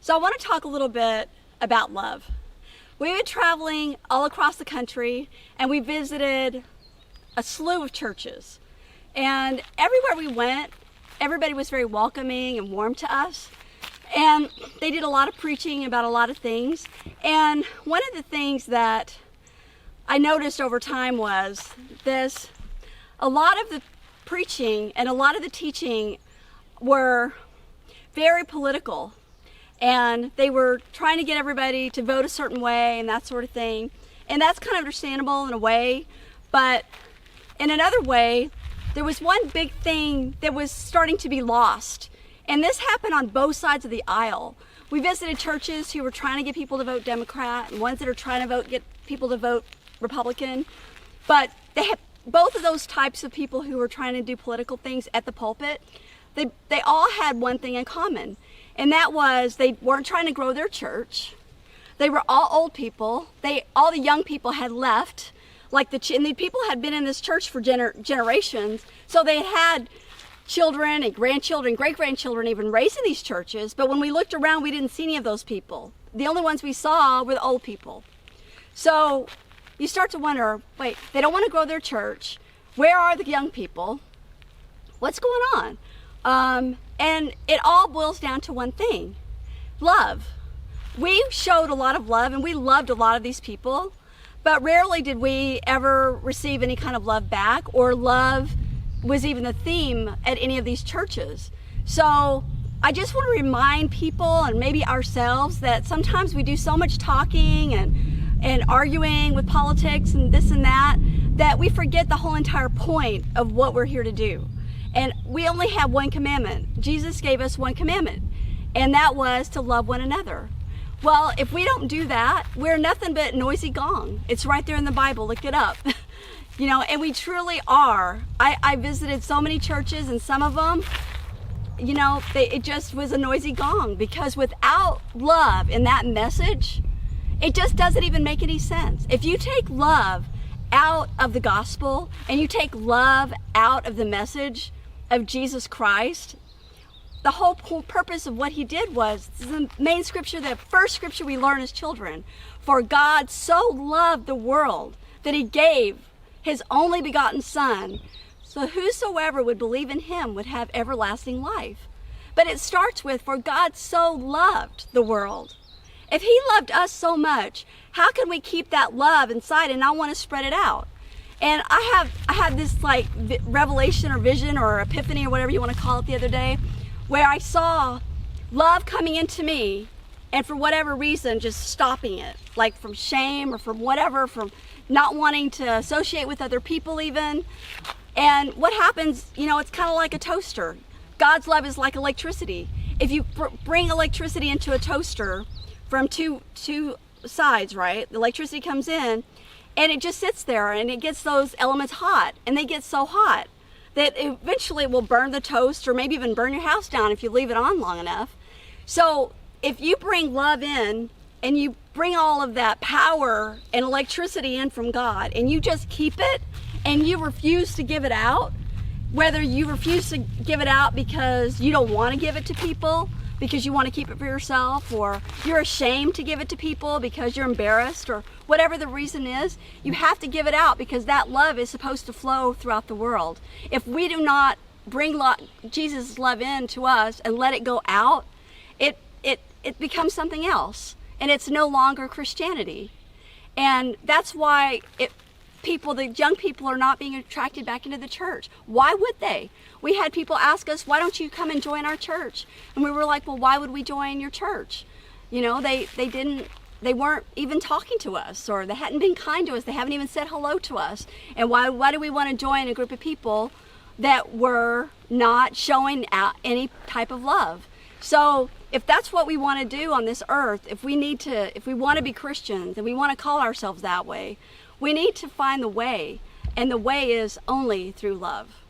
So I want to talk a little bit about love. We've been traveling all across the country and we visited a slew of churches. And everywhere we went, everybody was very welcoming and warm to us. And they did a lot of preaching about a lot of things. And one of the things that I noticed over time was this: a lot of the preaching and a lot of the teaching were very political. And they were trying to get everybody to vote a certain way and that sort of thing. And that's kind of understandable in a way. But in another way, there was one big thing that was starting to be lost. And this happened on both sides of the aisle. We visited churches who were trying to get people to vote Democrat and ones that are trying to get people to vote Republican. But they had both of those types of people who were trying to do political things at the pulpit. They all had one thing in common. And that was they weren't trying to grow their church. They were all old people. All the young people had left. And the people had been in this church for generations. So they had children and grandchildren, great-grandchildren even raised in these churches. But when we looked around, we didn't see any of those people. The only ones we saw were the old people. So you start to wonder, wait, they don't want to grow their church. Where are the young people? What's going on? And it all boils down to one thing: love. We showed a lot of love and we loved a lot of these people, but rarely did we ever receive any kind of love back, or love was even the theme at any of these churches. So I just want to remind people, and maybe ourselves, that sometimes we do so much talking and arguing with politics and this and that we forget the whole entire point of what we're here to do. And we only have one commandment. Jesus gave us one commandment, and that was to love one another. Well, if we don't do that, we're nothing but noisy gong. It's right there in the Bible. Look it up. And we truly are. I visited so many churches, and some of them, it just was a noisy gong, because without love in that message, it just doesn't even make any sense. If you take love out of the gospel and you take love out of the message of Jesus Christ, the whole purpose of what he did was, this is the main scripture, the first scripture we learn as children: for God so loved the world that he gave his only begotten son, so whosoever would believe in him would have everlasting life. But it starts with, for God so loved the world. If he loved us so much, how can we keep that love inside and not want to spread it out? And I had this revelation or vision or epiphany or whatever you want to call it the other day, where I saw love coming into me, and for whatever reason just stopping it, like from shame or from whatever, from not wanting to associate with other people even. And what happens, it's kind of like a toaster. God's love is like electricity. If you bring electricity into a toaster from two sides, right? The electricity comes in and it just sits there and it gets those elements hot, and they get so hot that eventually it will burn the toast, or maybe even burn your house down if you leave it on long enough. So if you bring love in and you bring all of that power and electricity in from God, and you just keep it and you refuse to give it out, whether you refuse to give it out because you don't want to give it to people, because you want to keep it for yourself, or you're ashamed to give it to people because you're embarrassed, or whatever the reason is, you have to give it out, because that love is supposed to flow throughout the world. If we do not bring Jesus' love in to us and let it go out, it becomes something else, and it's no longer Christianity. And that's why the young people are not being attracted back into the church. Why would they? We had people ask us, why don't you come and join our church? And we were like, well, why would we join your church? They weren't even talking to us, or they hadn't been kind to us. They haven't even said hello to us. And why do we want to join a group of people that were not showing out any type of love? So if that's what we want to do on this earth, if we want to be Christians and we want to call ourselves that way, we need to find the way, and the way is only through love.